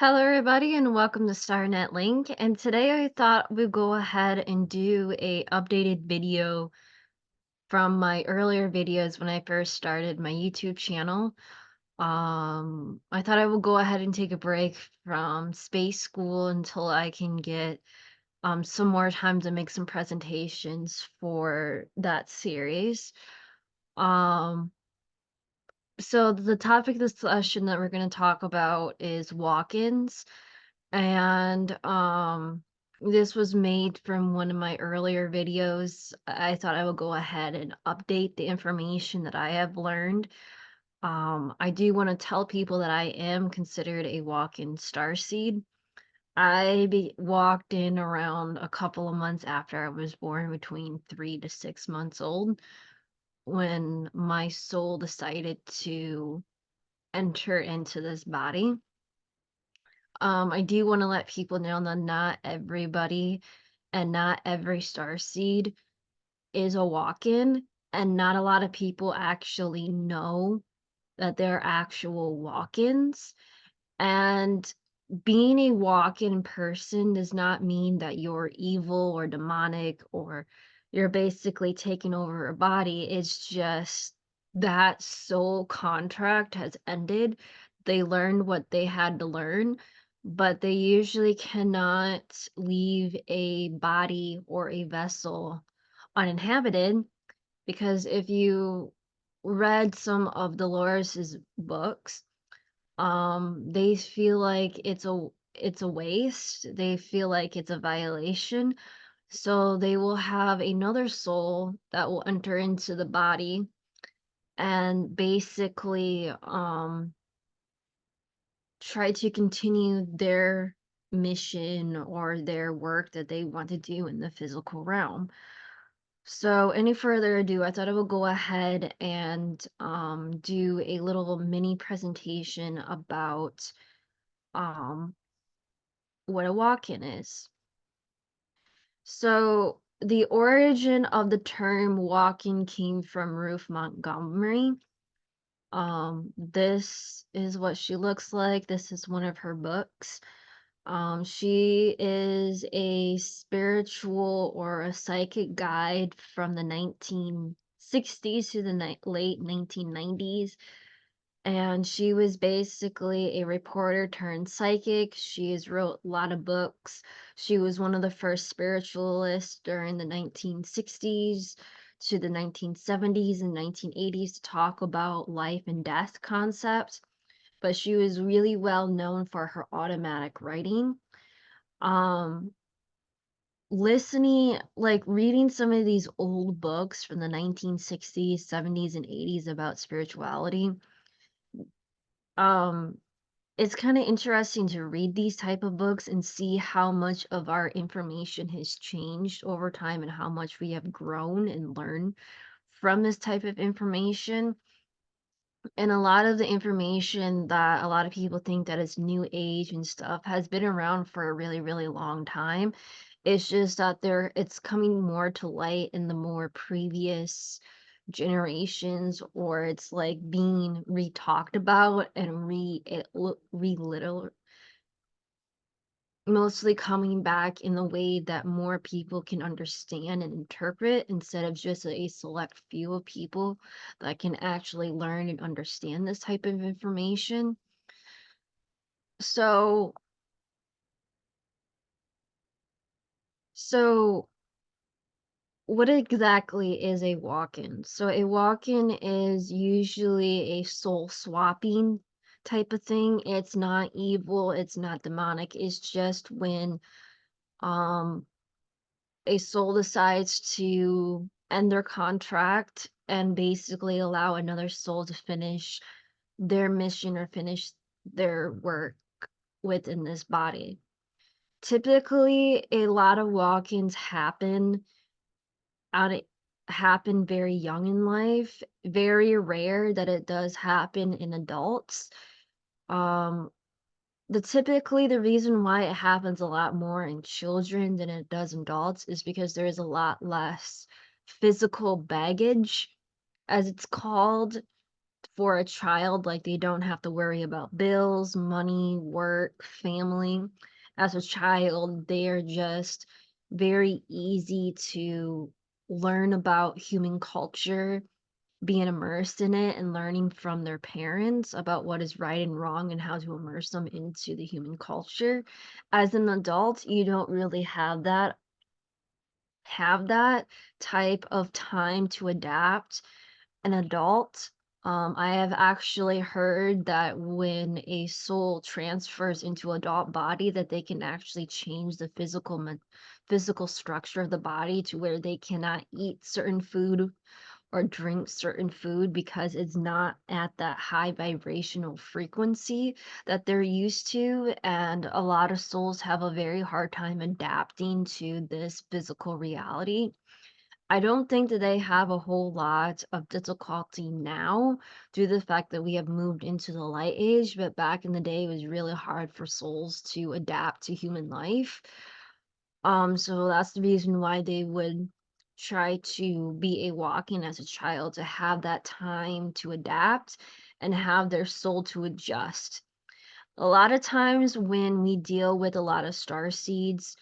Hello, everybody, and welcome to StarNet Link. And today I thought we'd go ahead and do a updated video from my earlier videos when I first started my YouTube channel. I thought I would go ahead and take a break from space school until I can get some more time to make some presentations for that series. Um, so the topic of this session that we're going to talk about is walk-ins. And this was made from one of my earlier videos. I thought I would go ahead and update the information that I have learned. I do want to tell people that I am considered a walk-in starseed. Walked in around a couple of months after I was born, between 3 to 6 months old, when my soul decided to enter into this body. I do want to let people know that not everybody and not every starseed is a walk-in, and not a lot of people actually know that they're actual walk-ins. And being a walk-in person does not mean that you're evil or demonic or you're basically taking over a body. It's just that soul contract has ended. They learned what they had to learn, but they usually cannot leave a body or a vessel uninhabited, because if you read some of Dolores's books, they feel like it's a waste. They feel like it's a violation. So they will have another soul that will enter into the body and basically try to continue their mission or their work that they want to do in the physical realm. So, any further ado, I thought I would go ahead and do a little mini presentation about um what a walk-in is. So, the origin of the term walk-in came from Ruth Montgomery. This is what she looks like. This is one of her books. She is a spiritual or a psychic guide from the 1960s to the late 1990s. And she was basically a reporter turned psychic. She has wrote a lot of books. She was one of the first spiritualists during the 1960s to the 1970s and 1980s to talk about life and death concepts. But she was really well known for her automatic writing. Um, reading some of these old books from the 1960s, 70s, and 80s about spirituality, um, it's kind of interesting to read these type of books and see how much of our information has changed over time and how much we have grown and learned from this type of information. And a lot of the information that a lot of people think that is new age and stuff has been around for a really, really long time. It's just that it's coming more to light in the more previous generations, or it's like being re-talked about and re-little, mostly coming back in the way that more people can understand and interpret, instead of just a select few of people that can actually learn and understand this type of information. So, so what exactly is a walk-in? So a walk-in is usually a soul swapping type of thing. It's not evil, it's not demonic. It's just when um a soul decides to end their contract and basically allow another soul to finish their mission or finish their work within this body. Typically, a lot of walk-ins out of, happen very young in life. Very rare that it does happen in adults. Um, the reason why it happens a lot more in children than it does in adults is because there is a lot less physical baggage, as it's called, for a child, like, they don't have to worry about bills, money, work, family. As a child, they are just very easy to learn about human culture, being immersed in it and learning from their parents about what is right and wrong and how to immerse them into the human culture. As an adult, you don't really have that type of time to adapt. An adult, I have actually heard that when a soul transfers into adult body, that they can actually change the physical structure of the body to where they cannot eat certain food or drink certain food because it's not at that high vibrational frequency that they're used to. And a lot of souls have a very hard time adapting to this physical reality. I don't think that they have a whole lot of difficulty now due to the fact that we have moved into the light age, but back in the day, it was really hard for souls to adapt to human life. So that's the reason why they would try to be a walk-in as a child to have that time to adapt and have their soul to adjust. A lot of times when we deal with a lot of star seeds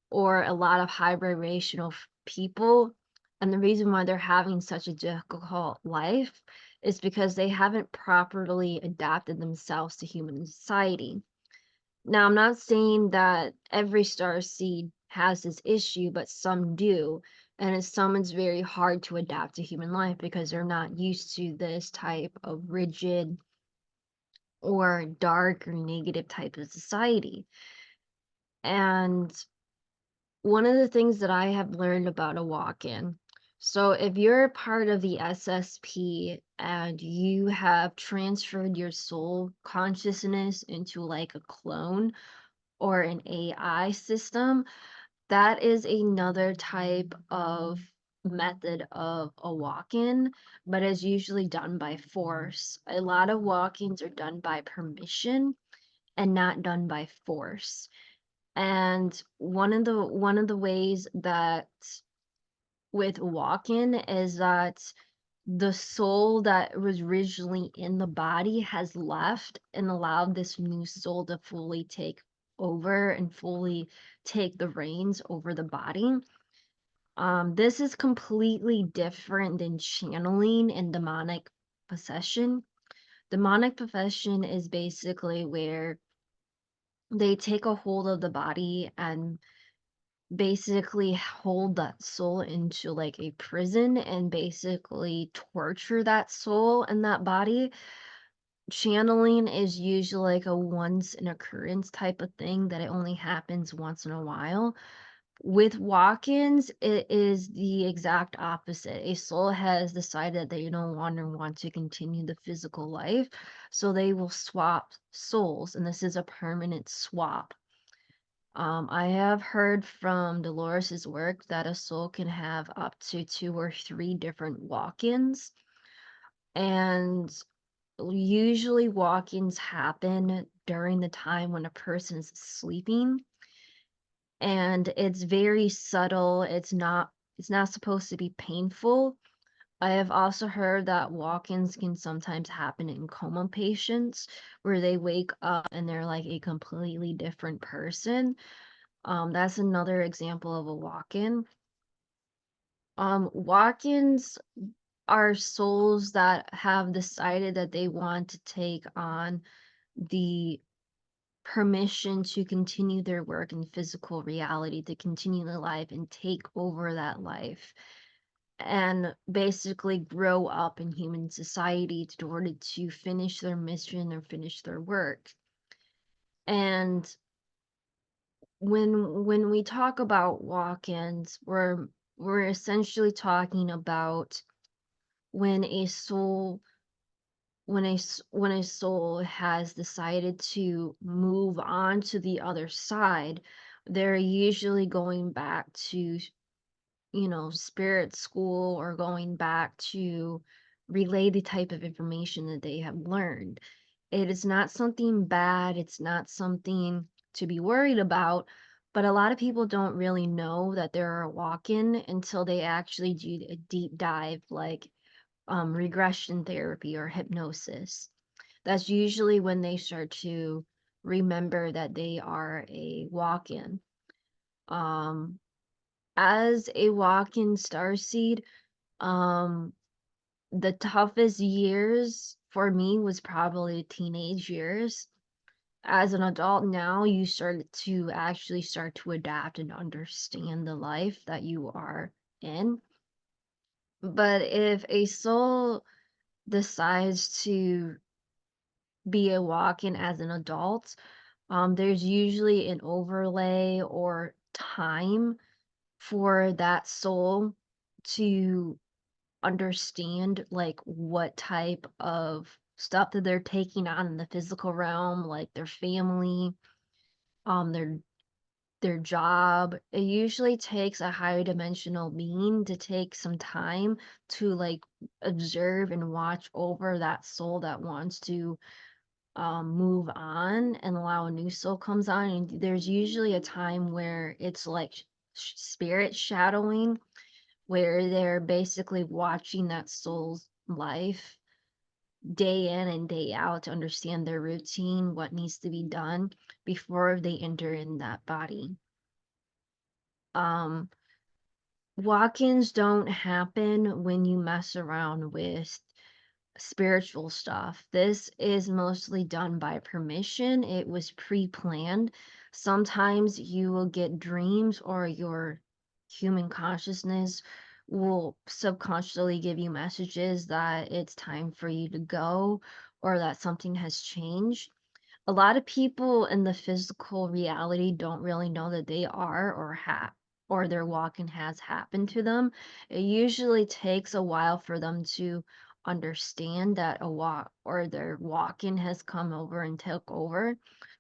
or a lot of high vibrational people, and the reason why they're having such a difficult life is because they haven't properly adapted themselves to human society. Now, I'm not saying that every star seed has this issue, but some do. And it's very hard to adapt to human life because they're not used to this type of rigid or dark or negative type of society. And one of the things that I have learned about a walk-in, so if you're part of the SSP and you have transferred your soul consciousness into like a clone or an AI system, that is another type of method of a walk-in, but is usually done by force. A lot of walk-ins are done by permission and not done by force. And one of the ways that with walk-in is that the soul that was originally in the body has left and allowed this new soul to fully take over and fully take the reins over the body. This is completely different than channeling and demonic possession. Demonic possession is basically where they take a hold of the body and basically hold that soul into like a prison and basically torture that soul and that body. Channeling is usually like a once in occurrence type of thing that it only happens once in a while. With walk-ins, it is the exact opposite. A soul has decided that they no longer want to continue the physical life, so they will swap souls, and this is a permanent swap. I have heard from Dolores's work that a soul can have up to 2 or 3 different walk-ins, and usually walk-ins happen during the time when a person is sleeping, and it's very subtle. It's not supposed to be painful. I have also heard that walk-ins can sometimes happen in coma patients where they wake up and they're like a completely different person. That's another example of a walk-in. Walk-ins are souls that have decided that they want to take on the permission to continue their work in physical reality, to continue their life and take over that life, and basically grow up in human society in order to finish their mission or finish their work. And when we talk about walk-ins, we're essentially talking about when a soul when a soul has decided to move on to the other side, they're usually going back to, spirit school or going back to relay the type of information that they have learned. It is not something bad, it's not something to be worried about, but a lot of people don't really know that they're a walk-in until they actually do a deep dive, like regression therapy or hypnosis. That's usually when they start to remember that they are a walk-in. Um, as a walk-in starseed, um, the toughest years for me was probably teenage years. As an adult now, you start to adapt and understand the life that you are in. But if a soul decides to be a walk-in as an adult, there's usually an overlay or time for that soul to understand like what type of stuff that they're taking on in the physical realm, like their family, their job. It usually takes a higher dimensional being to take some time to like observe and watch over that soul that wants to move on and allow a new soul comes on. And there's usually a time where it's like spirit shadowing, where they're basically watching that soul's life day in and day out to understand their routine, what needs to be done before they enter in that body. Um, Walk-ins don't happen when you mess around with spiritual stuff. This is mostly done by permission. It was pre-planned. Sometimes you will get dreams or your human consciousness will subconsciously give you messages that it's time for you to go or that something has changed. A lot of people in the physical reality don't really know that they are or their walking has happened to them. It usually takes a while for them to understand that a walk or their walking has come over and took over.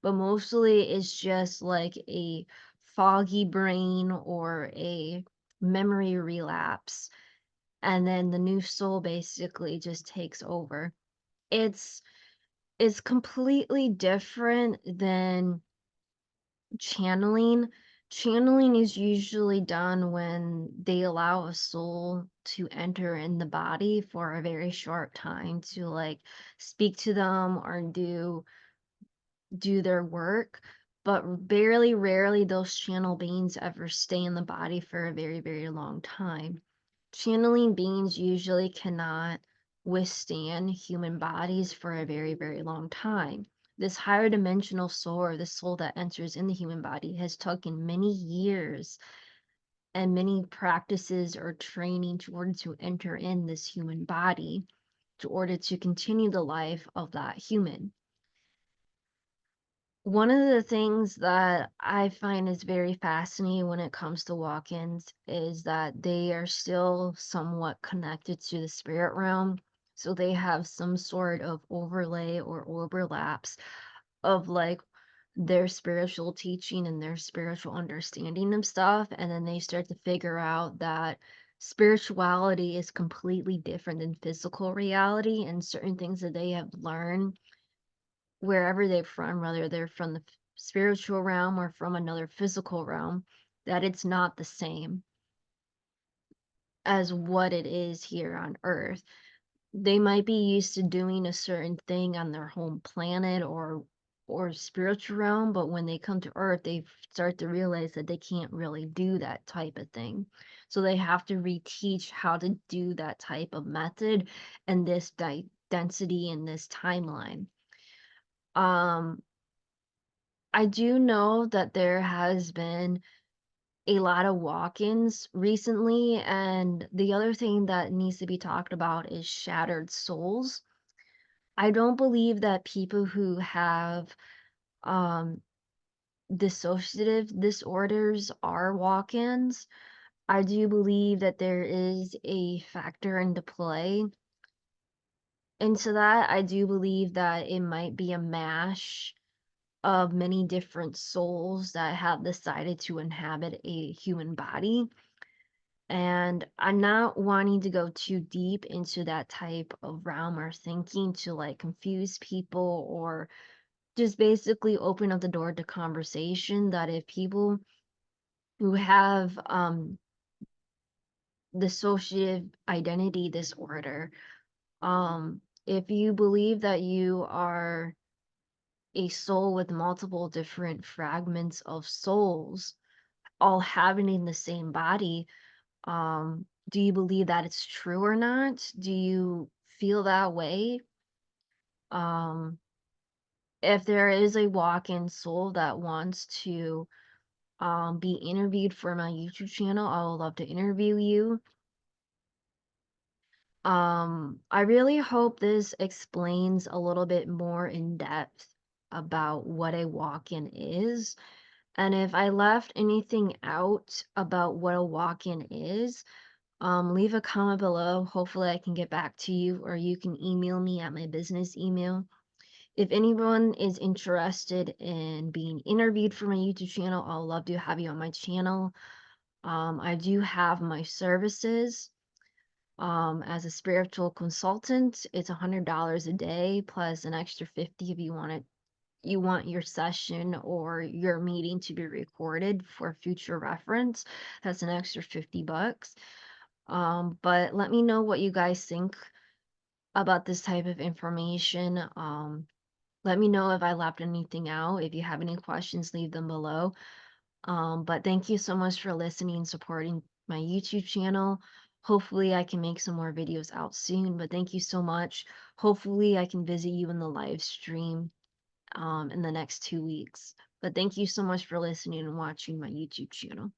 But mostly it's just like a foggy brain or a memory relapse. And then the new soul basically just takes over. It's is completely different than channeling. Channeling is usually done when they allow a soul to enter in the body for a very short time to like speak to them or do their work, but barely rarely those channel beings ever stay in the body for a very, very long time. Channeling beings usually cannot withstand human bodies for a very, very long time. This higher dimensional soul, or the soul that enters in the human body, has taken many years and many practices or training in order to enter in this human body, in order to continue the life of that human. One of the things that I find is very fascinating when it comes to walk-ins is that they are still somewhat connected to the spirit realm. So they have some sort of overlay or overlaps of like their spiritual teaching and their spiritual understanding of stuff. And then they start to figure out that spirituality is completely different than physical reality, and certain things that they have learned wherever they're from, whether they're from the spiritual realm or from another physical realm, that it's not the same as what it is here on Earth. They might be used to doing a certain thing on their home planet or spiritual realm, but when they come to Earth, they start to realize that they can't really do that type of thing. So they have to reteach how to do that type of method and this density in this timeline. Um, I do know that there has been a lot of walk-ins recently, and the other thing that needs to be talked about is shattered souls. I don't believe that people who have um dissociative disorders are walk-ins. I do believe that there is a factor into play into that. I do believe that it might be a mash of many different souls that have decided to inhabit a human body. And I'm not wanting to go too deep into that type of realm or thinking to like confuse people or just basically open up the door to conversation that if people who have dissociative identity disorder If you believe that you are a soul with multiple different fragments of souls all having the same body, do you believe that it's true or not? Do you feel that way? Um, if there is a walk-in soul that wants to be interviewed for my YouTube channel, I would love to interview you. I really hope this explains a little bit more in depth about what a walk-in is. And if I left anything out about what a walk-in is, leave a comment below. Hopefully I can get back to you, or you can email me at my business email. If anyone is interested in being interviewed for my YouTube channel, I'll love to have you on my channel. I do have my services. As a spiritual consultant, it's $100 a day plus an extra 50 if you want your session or your meeting to be recorded for future reference. That's an extra 50 bucks. But let me know what you guys think about this type of information. Let me know if I left anything out. If you have any questions, leave them below. But thank you so much for listening and supporting my YouTube channel. Hopefully I can make some more videos out soon, but thank you so much. Hopefully I can visit you in the live stream in the next 2 weeks. But thank you so much for listening and watching my YouTube channel.